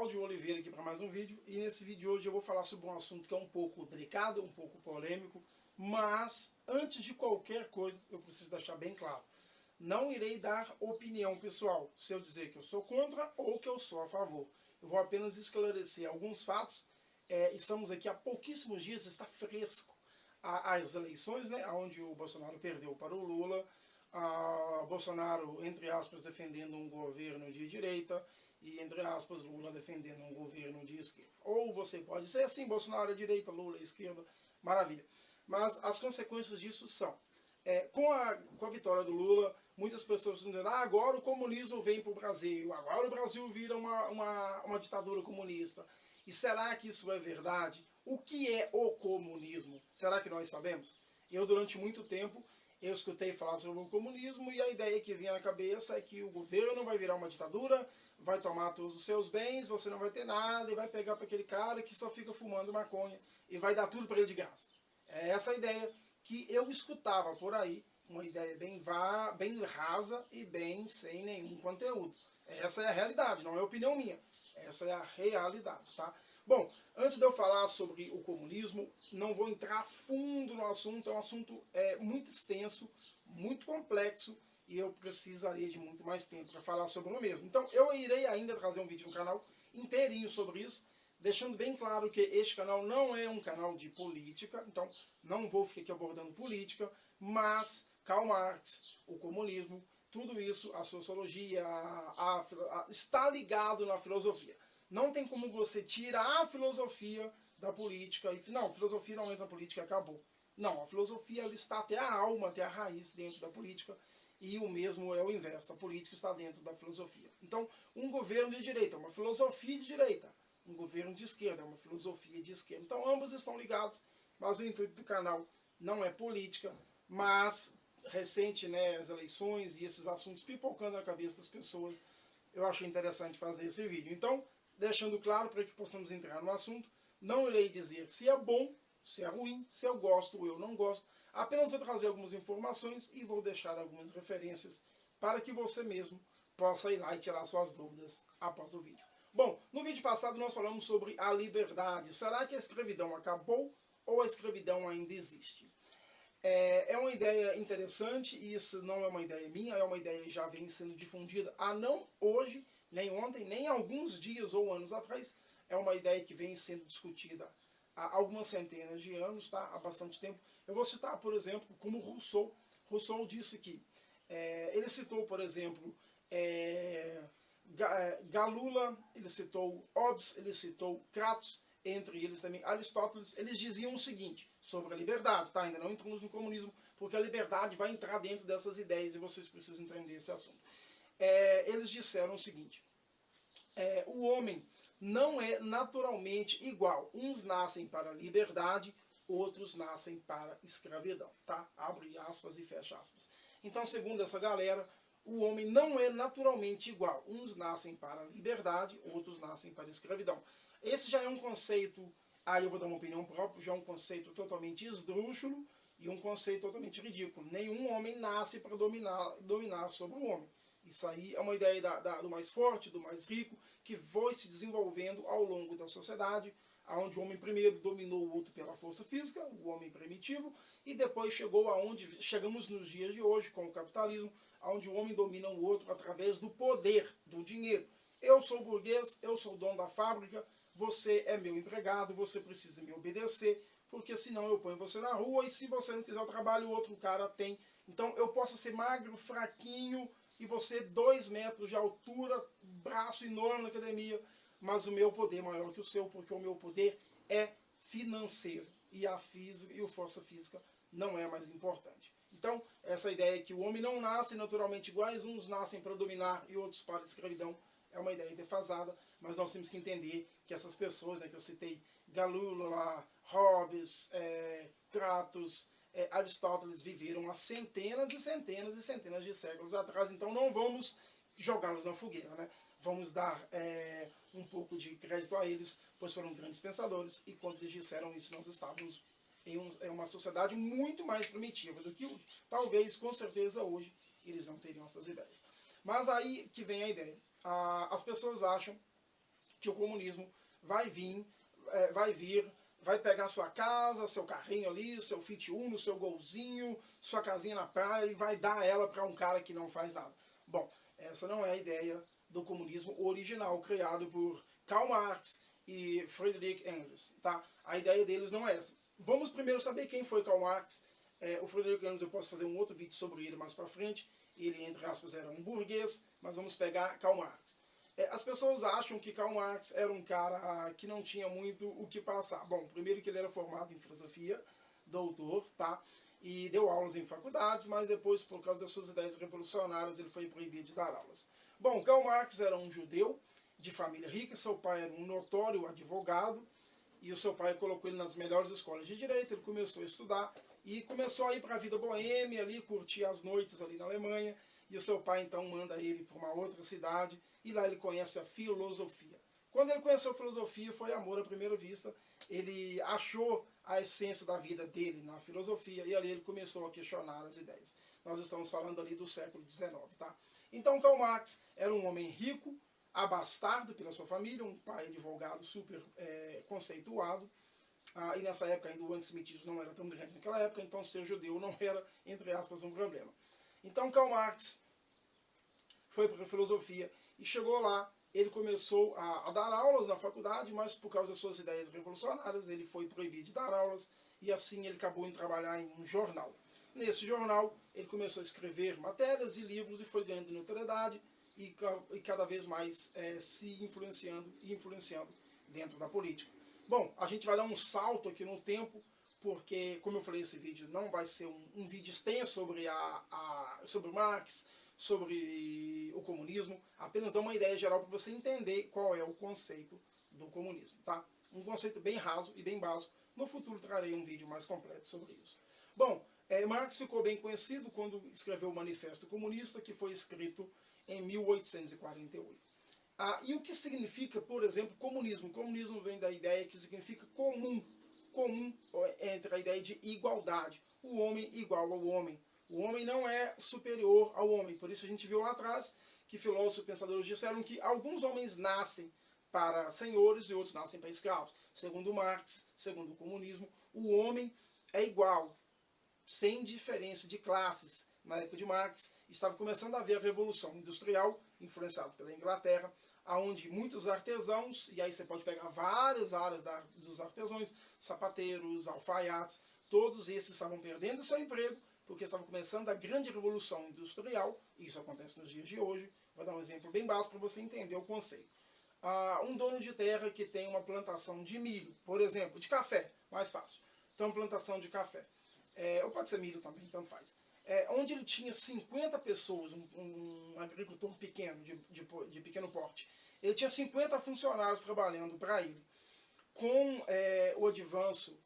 Cláudio Oliveira aqui para mais um vídeo, e nesse vídeo de hoje eu vou falar sobre um assunto que é um pouco delicado, um pouco polêmico, mas antes de qualquer coisa eu preciso deixar bem claro, não irei dar opinião pessoal, se eu dizer que eu sou contra ou que eu sou a favor. Eu vou apenas esclarecer alguns fatos. Estamos aqui há pouquíssimos dias, está fresco as eleições, né, onde o Bolsonaro perdeu para o Lula, Bolsonaro, entre aspas, defendendo um governo de direita e, entre aspas, Lula defendendo um governo de esquerda. Ou você pode ser assim, Bolsonaro é direita, Lula é esquerda, maravilha. Mas as consequências disso são, com a vitória do Lula, muitas pessoas estão dizendo, agora o comunismo vem para o Brasil, agora o Brasil vira uma ditadura comunista. E será que isso é verdade? O que é o comunismo? Será que nós sabemos? Eu, durante muito tempo, eu escutei falar sobre o comunismo e a ideia que vinha na cabeça é que o governo vai virar uma ditadura, vai tomar todos os seus bens, você não vai ter nada e vai pegar para aquele cara que só fica fumando maconha e vai dar tudo para ele de graça. É essa a ideia que eu escutava por aí, uma ideia bem rasa e bem sem nenhum conteúdo. Essa é a realidade, não é opinião minha. Essa é a realidade, tá? Bom, antes de eu falar sobre o comunismo, não vou entrar fundo no assunto, é um assunto muito extenso, muito complexo, e eu precisaria de muito mais tempo para falar sobre o mesmo. Então, eu irei ainda trazer um vídeo no canal inteirinho sobre isso, deixando bem claro que este canal não é um canal de política, então não vou ficar aqui abordando política, mas Karl Marx, o comunismo, tudo isso, a sociologia, está ligado na filosofia. Não tem como você tirar a filosofia da política e não, a filosofia não entra na política e acabou. Não, a filosofia ela está até a alma, até a raiz dentro da política, e o mesmo é o inverso, a política está dentro da filosofia. Então, um governo de direita é uma filosofia de direita, um governo de esquerda é uma filosofia de esquerda. Então, ambos estão ligados, mas o intuito do canal não é política, mas recente, né, as eleições e esses assuntos pipocando na cabeça das pessoas, eu achei interessante fazer esse vídeo. Então, deixando claro para que possamos entrar no assunto, não irei dizer se é bom, se é ruim, se eu gosto ou eu não gosto, apenas vou trazer algumas informações e vou deixar algumas referências para que você mesmo possa ir lá e tirar suas dúvidas após o vídeo. Bom, no vídeo passado nós falamos sobre a liberdade. Será que a escravidão acabou ou a escravidão ainda existe? É uma ideia interessante, e isso não é uma ideia minha, é uma ideia que já vem sendo difundida há não hoje, nem ontem, nem alguns dias ou anos atrás. É uma ideia que vem sendo discutida há algumas centenas de anos, tá? Há bastante tempo. Eu vou citar, por exemplo, como Rousseau. Rousseau disse que, ele citou, por exemplo, Galula, ele citou Hobbes, ele citou Kratos, entre eles também Aristóteles. Eles diziam o seguinte sobre a liberdade, tá? Ainda não entramos no comunismo, porque a liberdade vai entrar dentro dessas ideias e vocês precisam entender esse assunto. Eles disseram o seguinte, o homem não é naturalmente igual. Uns nascem para a liberdade, outros nascem para a escravidão, tá? Abre aspas e fecha aspas. Então, segundo essa galera, o homem não é naturalmente igual. Uns nascem para a liberdade, outros nascem para a escravidão. Esse já é um conceito, aí eu vou dar uma opinião própria, já é um conceito totalmente esdrúxulo e um conceito totalmente ridículo. Nenhum homem nasce para dominar sobre o homem. Isso aí é uma ideia do mais forte, do mais rico, que foi se desenvolvendo ao longo da sociedade, onde o homem primeiro dominou o outro pela força física, o homem primitivo, e depois chegou aonde chegamos nos dias de hoje, com o capitalismo, onde o homem domina o outro através do poder, do dinheiro. Eu sou burguês, eu sou o dono da fábrica, você é meu empregado, você precisa me obedecer, porque senão eu ponho você na rua, e se você não quiser o trabalho, o outro cara tem. Então eu posso ser magro, fraquinho, e você 2 metros de altura, braço enorme na academia, mas o meu poder é maior que o seu, porque o meu poder é financeiro, e a física e a força física não é mais importante. Então, essa ideia que o homem não nasce naturalmente iguais, uns nascem para dominar e outros para a escravidão, é uma ideia defasada, mas nós temos que entender que essas pessoas, né, que eu citei, Galula, Hobbes, Kratos, Aristóteles, viveram há centenas e centenas e centenas de séculos atrás, então não vamos jogá-los na fogueira, né? Vamos dar um pouco de crédito a eles, pois foram grandes pensadores, e quando eles disseram isso, nós estávamos em uma sociedade muito mais primitiva do que hoje. Talvez, com certeza, hoje, eles não teriam essas ideias. Mas aí que vem a ideia. As pessoas acham que o comunismo vai vir, vai pegar sua casa, seu carrinho ali, seu Fit Uno, seu golzinho, sua casinha na praia e vai dar ela para um cara que não faz nada. Bom, essa não é a ideia do comunismo original, criado por Karl Marx e Friedrich Engels, tá? A ideia deles não é essa. Vamos primeiro saber quem foi Karl Marx. O Friedrich Engels, eu posso fazer um outro vídeo sobre ele mais para frente. Ele, entre aspas, era um burguês, mas vamos pegar Karl Marx. As pessoas acham que Karl Marx era um cara que não tinha muito o que passar. Bom, primeiro que ele era formado em filosofia, doutor, tá? E deu aulas em faculdades, mas depois, por causa das suas ideias revolucionárias, ele foi proibido de dar aulas. Bom, Karl Marx era um judeu de família rica, seu pai era um notório advogado, e o seu pai colocou ele nas melhores escolas de direito, ele começou a estudar, e começou a ir para a vida boêmia ali, curtir as noites ali na Alemanha, e o seu pai então manda ele para uma outra cidade, e lá ele conhece a filosofia. Quando ele conheceu a filosofia, foi amor à primeira vista, ele achou a essência da vida dele na filosofia, e ali ele começou a questionar as ideias. Nós estamos falando ali do século XIX, tá? Então Karl Marx era um homem rico, abastado pela sua família, um pai advogado super conceituado, e nessa época ainda o antissemitismo não era tão grande naquela época, então ser judeu não era, entre aspas, um problema. Então Karl Marx foi para a filosofia e chegou lá, ele começou a dar aulas na faculdade, mas por causa das suas ideias revolucionárias ele foi proibido de dar aulas e assim ele acabou em trabalhar em um jornal. Nesse jornal ele começou a escrever matérias e livros e foi ganhando notoriedade e cada vez mais se influenciando dentro da política. Bom, a gente vai dar um salto aqui no tempo, porque, como eu falei, esse vídeo não vai ser um vídeo extenso sobre Marx, sobre o comunismo, apenas dá uma ideia geral para você entender qual é o conceito do comunismo, tá? Um conceito bem raso e bem básico. No futuro trarei um vídeo mais completo sobre isso. Bom, Marx ficou bem conhecido quando escreveu o Manifesto Comunista, que foi escrito em 1848. E o que significa, por exemplo, comunismo? Comunismo vem da ideia que significa comum. Comum entre a ideia de igualdade. O homem igual ao homem. O homem não é superior ao homem. Por isso a gente viu lá atrás que filósofos e pensadores disseram que alguns homens nascem para senhores e outros nascem para escravos. Segundo Marx, segundo o comunismo, o homem é igual, sem diferença de classes. Na época de Marx, estava começando a haver a Revolução Industrial, influenciada pela Inglaterra, onde muitos artesãos, e aí você pode pegar várias áreas dos artesãos, sapateiros, alfaiates, todos esses estavam perdendo seu emprego, porque estavam começando a grande Revolução Industrial, e isso acontece nos dias de hoje. Vou dar um exemplo bem básico para você entender o conceito. Um dono de terra que tem uma plantação de milho, por exemplo, de café, mais fácil. Então, plantação de café. Ou pode ser milho também, tanto faz. Onde ele tinha 50 pessoas, um agricultor pequeno, de pequeno porte, ele tinha 50 funcionários trabalhando para ele. Com o avanço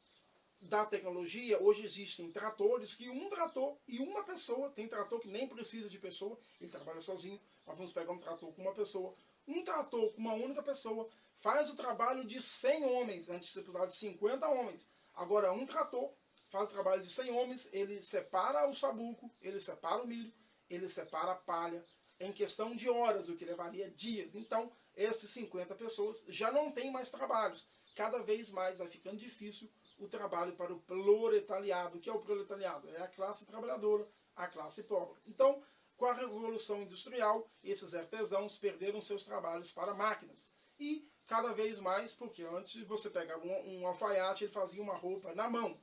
da tecnologia, hoje existem tratores que um trator e uma pessoa, tem trator que nem precisa de pessoa, ele trabalha sozinho, mas vamos pegar um trator com uma pessoa. Um trator com uma única pessoa faz o trabalho de 100 homens, antes você precisava de 50 homens. Agora um trator faz o trabalho de 100 homens, ele separa o sabuco, ele separa o milho, ele separa a palha, em questão de horas, o que levaria dias. Então, essas 50 pessoas já não têm mais trabalhos. Cada vez mais vai ficando difícil o trabalho para o proletariado. O que é o proletariado? É a classe trabalhadora, a classe pobre. Então, com a Revolução Industrial, esses artesãos perderam seus trabalhos para máquinas. E cada vez mais, porque antes você pegava um alfaiate, ele fazia uma roupa na mão,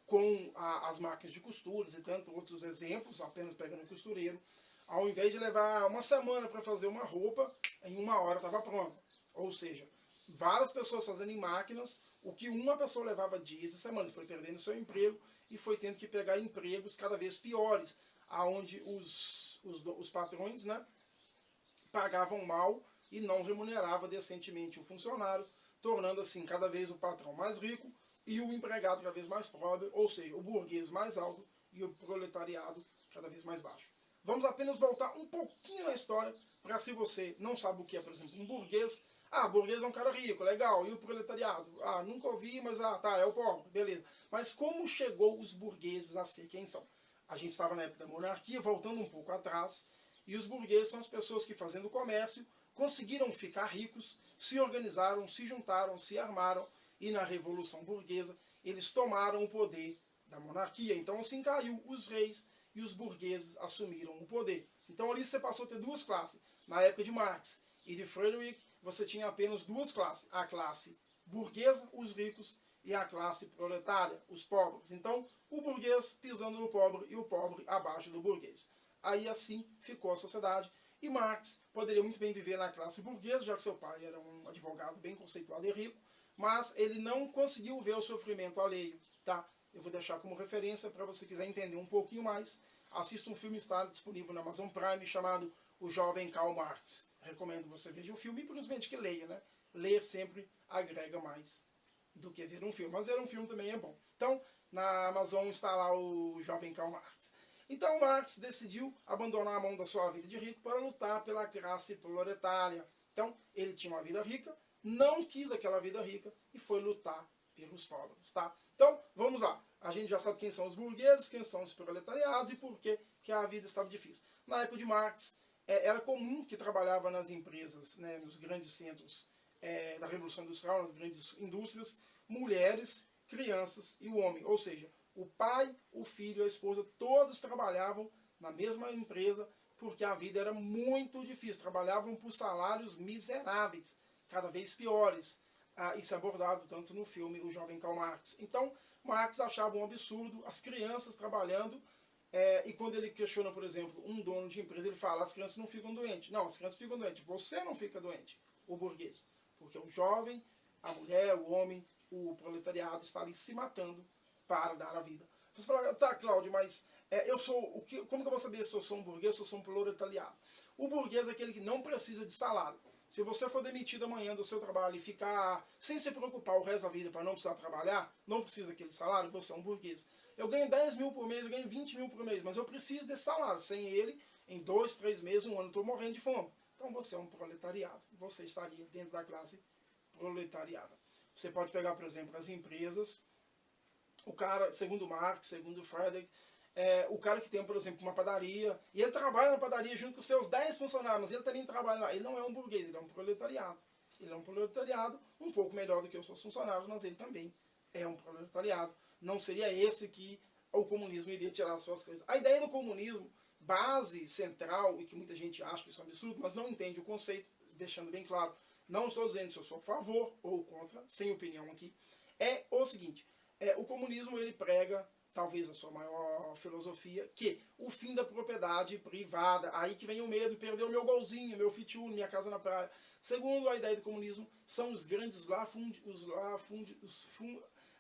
com as máquinas de costuras e tantos outros exemplos, apenas pegando um costureiro. Ao invés de levar uma semana para fazer uma roupa, em uma hora estava pronta. Ou seja, várias pessoas fazendo em máquinas, o que uma pessoa levava dias e semanas, foi perdendo seu emprego e foi tendo que pegar empregos cada vez piores, aonde os patrões, né, pagavam mal e não remuneravam decentemente o funcionário, tornando assim cada vez o patrão mais rico e o empregado cada vez mais pobre, ou seja, o burguês mais alto e o proletariado cada vez mais baixo. Vamos apenas voltar um pouquinho na história, para se você não sabe o que é, por exemplo, um burguês. Burguês é um cara rico, legal, e o proletariado? Nunca ouvi, mas tá, é o pobre, beleza. Mas como chegou os burgueses a ser quem são? A gente estava na época da monarquia, voltando um pouco atrás, e os burgueses são as pessoas que fazendo comércio conseguiram ficar ricos, se organizaram, se juntaram, se armaram e na Revolução Burguesa eles tomaram o poder da monarquia. Então assim caiu, os reis e os burgueses assumiram o poder. Então ali você passou a ter duas classes. Na época de Marx e de Friedrich, você tinha apenas duas classes. A classe burguesa, os ricos, e a classe proletária, os pobres. Então, o burguês pisando no pobre e o pobre abaixo do burguês. Aí assim ficou a sociedade. E Marx poderia muito bem viver na classe burguesa, já que seu pai era um advogado bem conceituado e rico, mas ele não conseguiu ver o sofrimento alheio. Tá? Eu vou deixar como referência para você quiser entender um pouquinho mais. Assista um filme, está disponível na Amazon Prime, chamado O Jovem Karl Marx. Recomendo você veja o filme e principalmente que leia, né? Ler sempre agrega mais do que ver um filme. Mas ver um filme também é bom. Então, na Amazon está lá o Jovem Karl Marx. Então, Marx decidiu abandonar a mão da sua vida de rico para lutar pela classe proletária. Então, ele tinha uma vida rica, não quis aquela vida rica e foi lutar pelos pobres, tá? Então, vamos lá. A gente já sabe quem são os burgueses, quem são os proletariados e por que a vida estava difícil. Na época de Marx, era comum que trabalhava nas empresas, né, nos grandes centros da Revolução Industrial, nas grandes indústrias, mulheres, crianças e o homem. Ou seja, o pai, o filho, a esposa, todos trabalhavam na mesma empresa porque a vida era muito difícil. Trabalhavam por salários miseráveis, cada vez piores. Isso é abordado tanto no filme O Jovem Karl Marx. Então, Marx achava um absurdo as crianças trabalhando e quando ele questiona, por exemplo, um dono de empresa, ele fala, as crianças não ficam doentes. Não, as crianças ficam doentes. Você não fica doente, o burguês. Porque o jovem, a mulher, o homem, o proletariado está ali se matando para dar a vida. Você fala, tá, Cláudio, mas como que eu vou saber se eu sou um burguês ou se eu sou um proletariado? O burguês é aquele que não precisa de salário. Se você for demitido amanhã do seu trabalho e ficar sem se preocupar o resto da vida para não precisar trabalhar, não precisa daquele salário, você é um burguês. Eu ganho 10 mil por mês, eu ganho 20 mil por mês, mas eu preciso desse salário. Sem ele, em 2, 3 meses, um ano, eu estou morrendo de fome. Então você é um proletariado. Você estaria dentro da classe proletariada. Você pode pegar, por exemplo, as empresas. O cara, segundo Marx, segundo Friedrich, o cara que tem, por exemplo, uma padaria, e ele trabalha na padaria junto com os seus 10 funcionários, mas ele também trabalha lá. Ele não é um burguês, ele é um proletariado. Ele é um proletariado um pouco melhor do que os seus funcionários, mas ele também é um proletariado. Não seria esse que o comunismo iria tirar as suas coisas. A ideia do comunismo, base central, e que muita gente acha que isso é um absurdo, mas não entende o conceito, deixando bem claro, não estou dizendo se eu sou a favor ou contra, sem opinião aqui, é o seguinte, o comunismo ele prega, talvez a sua maior filosofia, que o fim da propriedade privada, aí que vem o medo de perder o meu golzinho, meu Fiat Uno, minha casa na praia. Segundo a ideia do comunismo, são os grandes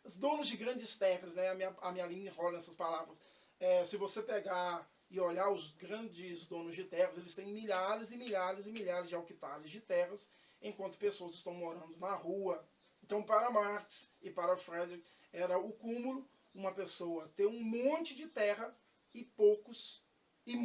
os donos de grandes terras, né? A minha língua enrola nessas palavras. Se você pegar e olhar os grandes donos de terras, eles têm milhares e milhares e milhares de hectares de terras, enquanto pessoas estão morando na rua. Então, para Marx e para Friedrich, era o cúmulo uma pessoa ter um monte de terra e poucos ter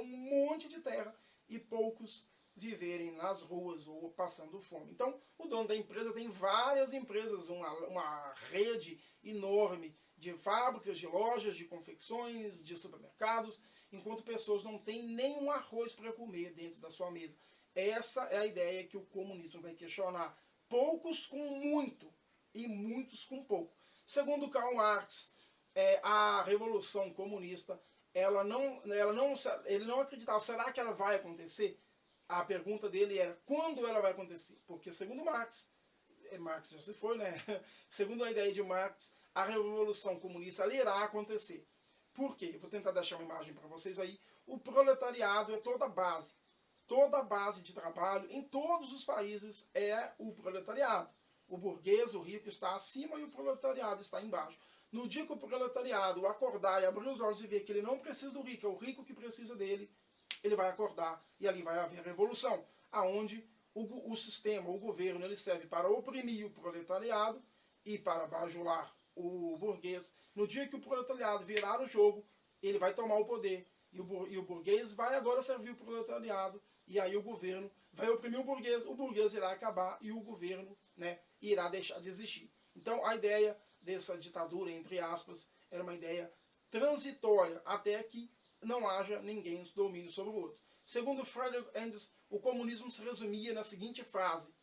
um monte de terra e poucos viverem nas ruas ou passando fome. Então, o dono da empresa tem várias empresas, uma rede enorme de fábricas, de lojas, de confecções, de supermercados, enquanto pessoas não têm nenhum arroz para comer dentro da sua mesa. Essa é a ideia que o comunismo vai questionar. Poucos com muito e muitos com pouco. Segundo Karl Marx, a Revolução Comunista, ele não acreditava, será que ela vai acontecer? A pergunta dele era, quando ela vai acontecer? Porque segundo Marx já se foi, né? Segundo a ideia de Marx, a Revolução Comunista ela irá acontecer. Por quê? Eu vou tentar deixar uma imagem para vocês aí. O proletariado é toda a base. Toda a base de trabalho em todos os países é o proletariado. O burguês, o rico, está acima e o proletariado está embaixo. No dia que o proletariado acordar e abrir os olhos e ver que ele não precisa do rico, é o rico que precisa dele, ele vai acordar e ali vai haver a revolução, aonde o sistema, o governo, ele serve para oprimir o proletariado e para bajular o burguês. No dia que o proletariado virar o jogo, ele vai tomar o poder e o burguês vai agora servir o proletariado e aí o governo vai oprimir o burguês irá acabar e o governo, né, irá deixar de existir. Então a ideia dessa ditadura, entre aspas, era uma ideia transitória até que não haja ninguém domínio sobre o outro. Segundo Friedrich Engels, o comunismo se resumia na seguinte frase: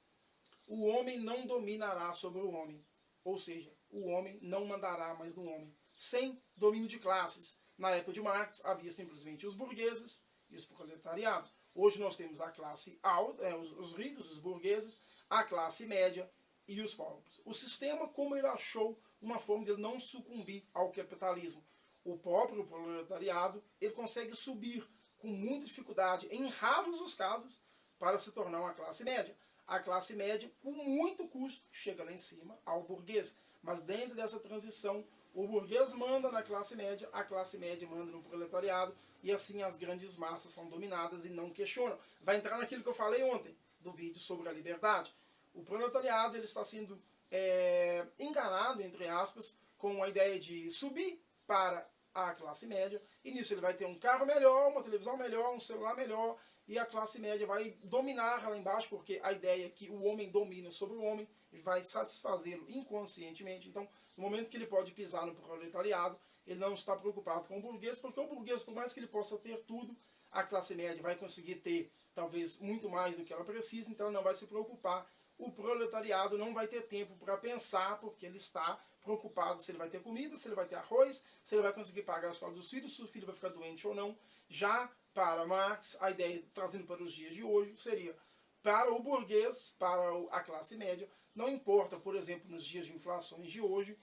o homem não dominará sobre o homem. Ou seja, o homem não mandará mais no homem. Sem domínio de classes. Na época de Marx, havia simplesmente os burgueses e os proletariados. Hoje nós temos a classe alta, os ricos, os burgueses, a classe média e os pobres. O sistema, como ele achou uma forma de ele não sucumbir ao capitalismo. O pobre, o proletariado, ele consegue subir com muita dificuldade, em raros os casos, para se tornar uma classe média. A classe média, com muito custo, chega lá em cima ao burguês. Mas dentro dessa transição, o burguês manda na classe média, a classe média manda no proletariado, e assim as grandes massas são dominadas e não questionam. Vai entrar naquilo que eu falei ontem, do vídeo sobre a liberdade. O proletariado ele está sendo enganado, entre aspas, com a ideia de subir para a classe média, e nisso ele vai ter um carro melhor, uma televisão melhor, um celular melhor, e a classe média vai dominar lá embaixo, porque a ideia é que o homem domina sobre o homem, vai satisfazê-lo inconscientemente. Então, no momento que ele pode pisar no proletariado, ele não está preocupado com o burguês, porque o burguês, por mais que ele possa ter tudo, a classe média vai conseguir ter, talvez, muito mais do que ela precisa, então ela não vai se preocupar. O proletariado não vai ter tempo para pensar, porque ele está preocupado se ele vai ter comida, se ele vai ter arroz, se ele vai conseguir pagar a escola dos filhos, se o filho vai ficar doente ou não. Já para Marx, a ideia, trazendo para os dias de hoje, seria para o burguês, para a classe média, não importa, por exemplo, nos dias de inflações de hoje,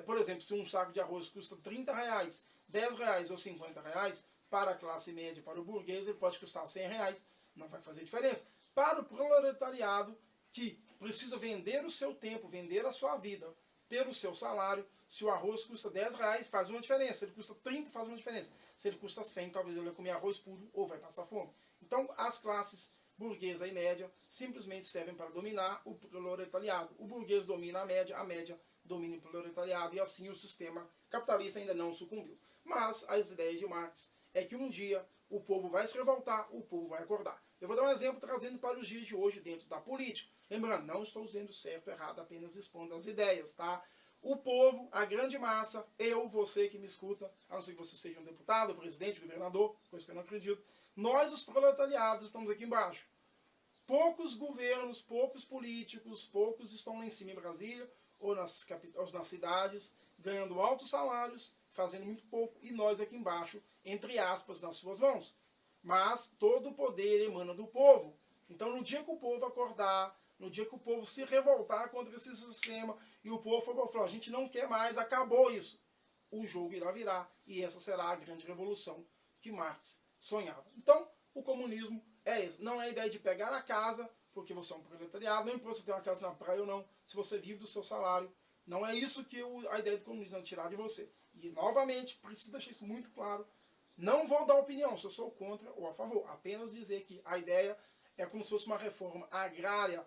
por exemplo, se um saco de arroz custa R$30, R$10 ou R$50, para a classe média, para o burguês, ele pode custar R$100, não vai fazer diferença. Para o proletariado, que precisa vender o seu tempo, vender a sua vida pelo seu salário, se o arroz custa R$10, faz uma diferença. Se ele custa 30, faz uma diferença. Se ele custa 100, talvez ele vai comer arroz puro ou vai passar fome. Então, as classes burguesa e média simplesmente servem para dominar o proletariado. O burguês domina a média domina o proletariado, e assim o sistema capitalista ainda não sucumbiu. Mas as ideias de Marx é que um dia o povo vai se revoltar, o povo vai acordar. Eu vou dar um exemplo trazendo para os dias de hoje dentro da política. Lembrando, não estou dizendo certo ou errado, apenas expondo as ideias, tá? O povo, a grande massa, eu, você que me escuta, a não ser que você seja um deputado, presidente, governador, coisa que eu não acredito, nós, os proletariados, estamos aqui embaixo. Poucos governos, poucos políticos, poucos estão lá em cima em Brasília ou nas cidades, ganhando altos salários, fazendo muito pouco, e nós aqui embaixo, entre aspas, nas suas mãos. Mas todo o poder emana do povo. Então, no dia que o povo acordar, no dia que o povo se revoltar contra esse sistema, e o povo for falar, a gente não quer mais, acabou isso, o jogo irá virar, e essa será a grande revolução que Marx sonhava. Então, o comunismo é esse. Não é a ideia de pegar a casa, porque você é um proletariado, não importa se você tem uma casa na praia ou não, se você vive do seu salário. Não é isso que a ideia do comunismo é tirar de você. E, novamente, preciso deixar isso muito claro. Não vou dar opinião se eu sou contra ou a favor. Apenas dizer que a ideia é como se fosse uma reforma agrária.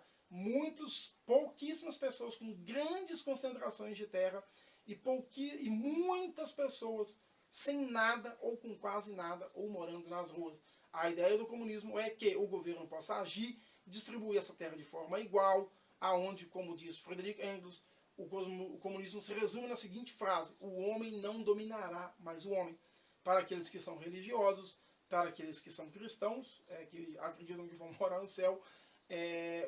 Pouquíssimas pessoas com grandes concentrações de terra e muitas pessoas sem nada ou com quase nada ou morando nas ruas. A ideia do comunismo é que o governo possa agir, distribuir essa terra de forma igual, aonde, como diz Friedrich Engels, o comunismo se resume na seguinte frase: o homem não dominará mais o homem. Para aqueles que são religiosos, para aqueles que são cristãos, que acreditam que vão morar no céu,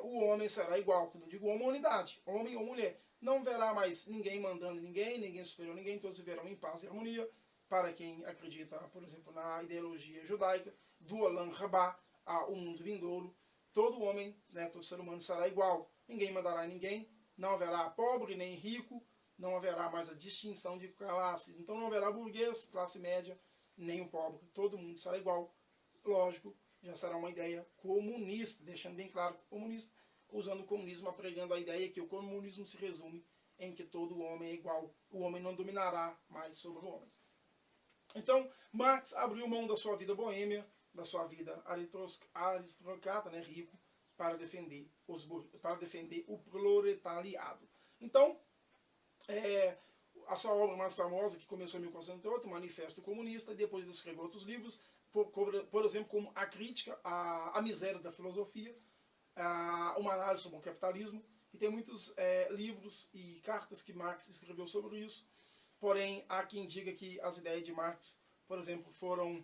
o homem será igual. Quando eu digo homem, unidade, homem ou mulher. Não verá mais ninguém mandando ninguém superior a ninguém, todos viverão em paz e harmonia. Para quem acredita, por exemplo, na ideologia judaica, do Olam Rabá, o mundo vindouro, todo homem, todo ser humano será igual. Ninguém mandará em ninguém, não haverá pobre nem rico, não haverá mais a distinção de classes. Então não haverá burguês, classe média, nem o pobre. Todo mundo será igual. Lógico, já será uma ideia comunista, deixando bem claro que comunista, usando o comunismo, pregando a ideia que o comunismo se resume em que todo homem é igual. O homem não dominará mais sobre o homem. Então, Marx abriu mão da sua vida boêmia, da sua vida aristocrata, rico, para defender o proletariado. Então, a sua obra mais famosa, que começou em 1498, o Manifesto Comunista, e depois ele escreveu outros livros, por exemplo, como A Crítica à Miséria da Filosofia, uma análise sobre o capitalismo, e tem muitos livros e cartas que Marx escreveu sobre isso. Porém, há quem diga que as ideias de Marx, por exemplo, foram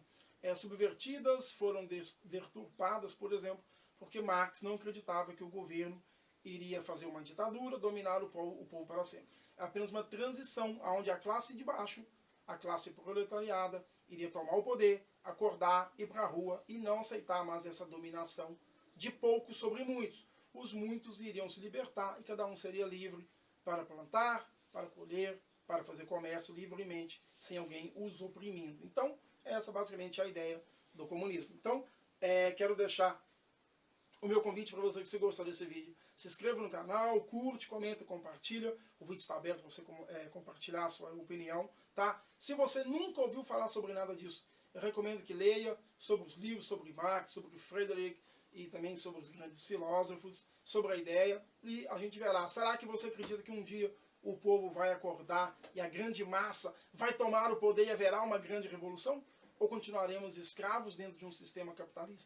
subvertidas, foram deturpadas, por exemplo, porque Marx não acreditava que o governo iria fazer uma ditadura, dominar o povo para sempre. É apenas uma transição onde a classe de baixo, a classe proletariada, iria tomar o poder, acordar, ir para a rua e não aceitar mais essa dominação de poucos sobre muitos. Os muitos iriam se libertar e cada um seria livre para plantar, para colher, para fazer comércio livremente, sem alguém os oprimindo. Então, essa basicamente é a ideia do comunismo. Então, quero deixar o meu convite para você, que você gostou desse vídeo. Se inscreva no canal, curte, comenta, compartilha. O vídeo está aberto para você compartilhar a sua opinião, tá? Se você nunca ouviu falar sobre nada disso, eu recomendo que leia sobre os livros, sobre Marx, sobre Friedrich e também sobre os grandes filósofos, sobre a ideia, e a gente verá. Será que você acredita que um dia o povo vai acordar e a grande massa vai tomar o poder e haverá uma grande revolução? Ou continuaremos escravos dentro de um sistema capitalista?